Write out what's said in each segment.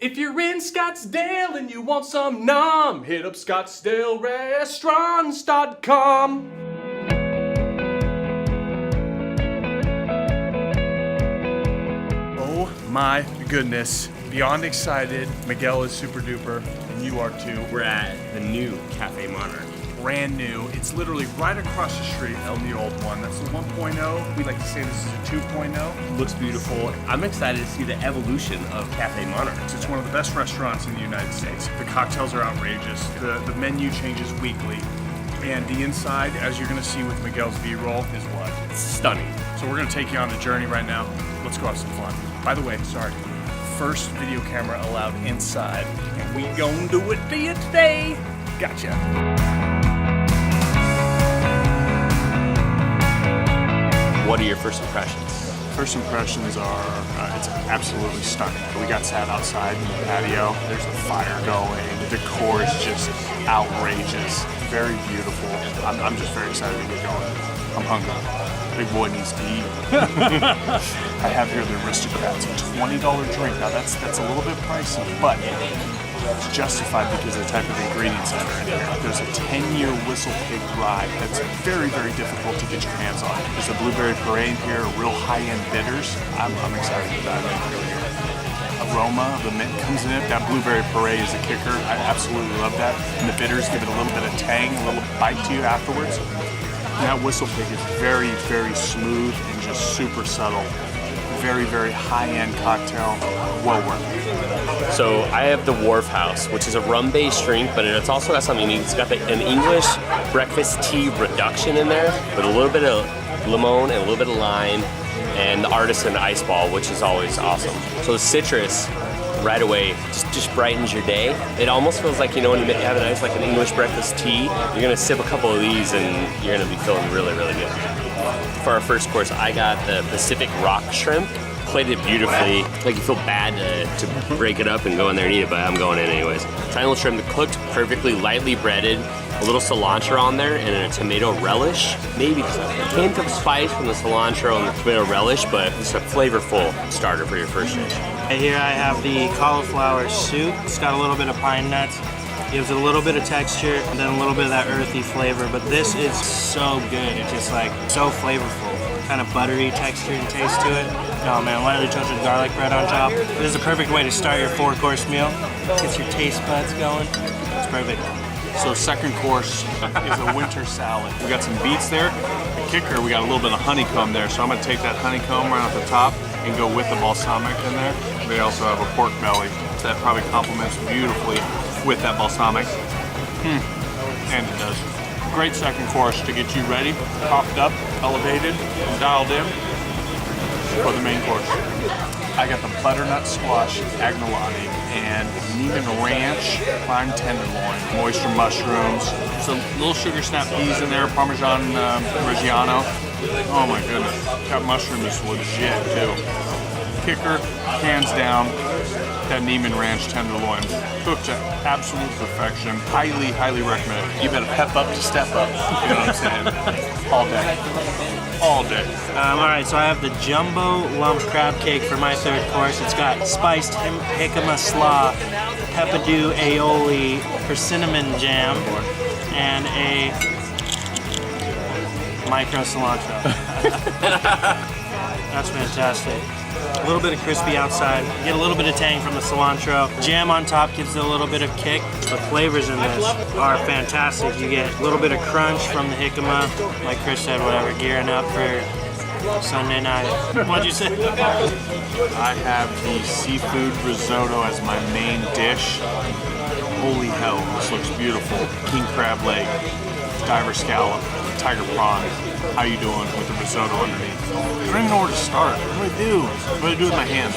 If you're in Scottsdale and you want some nom, hit up ScottsdaleRestaurants.com. Oh my goodness. Beyond excited. Miguel is super duper, and you are too. We're at the new Cafe Monarch. Brand new. It's literally right across the street from the old one. That's the 1.0. We like to say this is a 2.0. Looks beautiful. I'm excited to see the evolution of Cafe Monarch. It's one of the best restaurants in the United States. The cocktails are outrageous. The menu changes weekly. And the inside, as you're gonna see with Miguel's B-roll, is what? It's stunning. So we're gonna take you on a journey right now. Let's go have some fun. By the way, sorry, first video camera allowed inside. And we gon' do it to you today. Gotcha. What are your first impressions? First impressions are, it's absolutely stunning. We got sat outside in the patio. There's a fire going. The decor is just outrageous. Very beautiful. I'm just very excited to get going. I'm hungry. Big boy needs to eat. I have here the Aristocrats, a $20 drink. Now that's a little bit pricey, but it's justified because of the type of ingredients that are in here. There's a 10-year Whistle Pig rye that's very, very difficult to get your hands on. There's a blueberry puree in here, real high-end bitters. I'm excited to dive in through here. Aroma, the mint comes in it. That blueberry puree is a kicker. I absolutely love that. And the bitters give it a little bit of tang, a little bite to you afterwards. And that Whistle Pig is very, very smooth and just super subtle. Very, very high-end cocktail, well worth it. So I have the Wharf House, which is a rum-based drink, but it's also got something unique. It's got an English breakfast tea reduction in there with a little bit of lemon and a little bit of lime, and the artisan ice ball, which is always awesome. So the citrus right away just brightens your day. It almost feels like, you know, when you have a nice, like an English breakfast tea, you're gonna sip a couple of these and you're gonna be feeling really, really good. For our first course, I got the Pacific rock shrimp. Plated it beautifully. Like, you feel bad to break it up and go in there and eat it, but I'm going in anyways. Tiny little shrimp, cooked perfectly, lightly breaded, a little cilantro on there, and a tomato relish. Maybe just a hint of spice from the cilantro and the tomato relish, but it's a flavorful starter for your first dish. Here I have the cauliflower soup. It's got a little bit of pine nuts. Gives it a little bit of texture and then a little bit of that earthy flavor, but this is so good. It's just like so flavorful. Kind of buttery texture and taste to it. Oh man, lightly toasted garlic bread on top. This is a perfect way to start your 4-course meal. Gets your taste buds going. It's perfect. So second course is a winter salad. We got some beets there. The kicker, we got a little bit of honeycomb there, so I'm gonna take that honeycomb right off the top and go with the balsamic in there. They also have a pork belly, so that probably complements beautifully with that balsamic. And it does. Great second course to get you ready, topped up, elevated, and dialed in for the main course. I got the butternut squash agnolotti and Neiman Ranch prime tenderloin, moisture mushrooms, some little sugar snap peas in there, Parmesan Reggiano. Oh my goodness, that mushroom is legit too. Kicker, hands down, that Neiman Ranch tenderloin. Cooked to absolute perfection. Highly, highly recommend it. You better pep up to step up. You know what I'm saying? All day. All day. All right, so I have the jumbo lump crab cake for my third course. It's got spiced jicama slaw, peppadew aioli, persimmon jam, and a micro cilantro. That's fantastic. A little bit of crispy outside. You get a little bit of tang from the cilantro. Jam on top gives it a little bit of kick. The flavors in this are fantastic. You get a little bit of crunch from the jicama. Like Chris said, whatever, gearing up for Sunday night. What'd you say? I have the seafood risotto as my main dish. Holy hell, this looks beautiful. King crab leg, diver scallop, tiger prawn. How you doing with the risotto underneath? I don't even know where to start. What do I do? What do I do with my hands?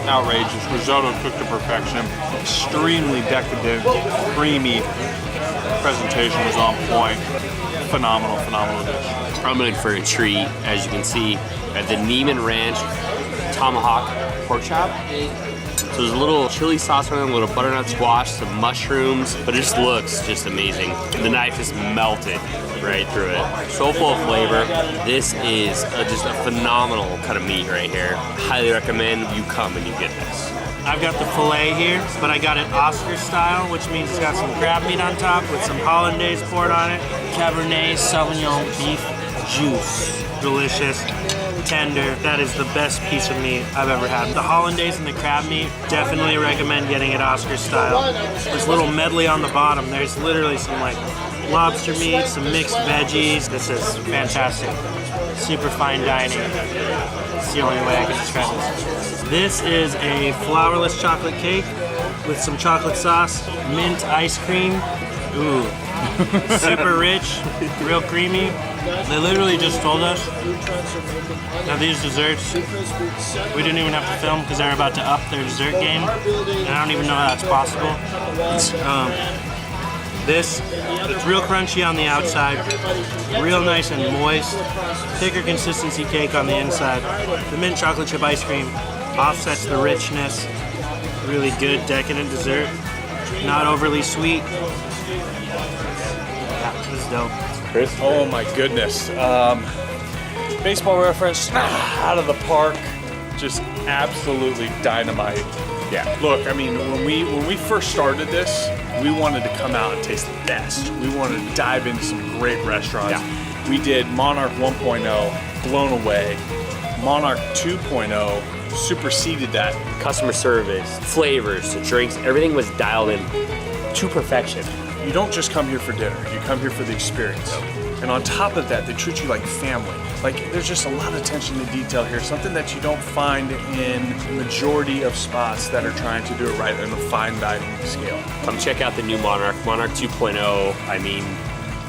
Outrageous. Risotto cooked to perfection. Extremely decadent, creamy. Presentation was on point. Phenomenal, phenomenal dish. I'm in for a treat, as you can see, at the Neiman Ranch tomahawk pork chop. So there's a little chili sauce on it, a little butternut squash, some mushrooms, but it just looks just amazing. The knife just melted right through it. So full of flavor. This is just a phenomenal cut of meat right here. Highly recommend you come and you get this. I've got the filet here, but I got it Oscar style, which means it's got some crab meat on top with some hollandaise poured on it. Cabernet Sauvignon beef juice. Delicious, tender. That is the best piece of meat I've ever had. The hollandaise and the crab meat, definitely recommend getting it Oscar style. This little medley on the bottom, there's literally some like lobster meat, some mixed veggies. This is fantastic. Super fine dining. It's the only way I can describe this. This is a flourless chocolate cake with some chocolate sauce, mint ice cream. Ooh, super rich, real creamy. They literally just told us that these desserts, we didn't even have to film because they're about to up their dessert game, and I don't even know how that's possible. It's real crunchy on the outside, real nice and moist, thicker consistency cake on the inside. The mint chocolate chip ice cream offsets the richness. Really good, decadent dessert. Not overly sweet. Yeah, this is dope. Chris? Oh my goodness. Baseball reference, out of the park. Just absolutely dynamite. Yeah, look, I mean, when we first started this, we wanted to come out and taste the best. We wanted to dive into some great restaurants. Yeah. We did Monarch 1.0, blown away. Monarch 2.0 superseded that. Customer service, flavors, the drinks, everything was dialed in to perfection. You don't just come here for dinner, you come here for the experience. And on top of that, they treat you like family. Like, there's just a lot of attention to detail here, something that you don't find in the majority of spots that are trying to do it right on a fine dining scale. Come check out the new Monarch 2.0. I mean,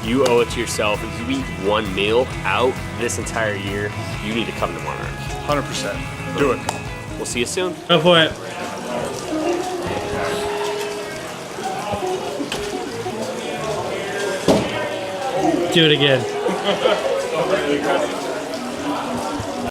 you owe it to yourself. If you eat one meal out this entire year, you need to come to Monarch. 100%. Do it. We'll see you soon. Go for it. Do it again.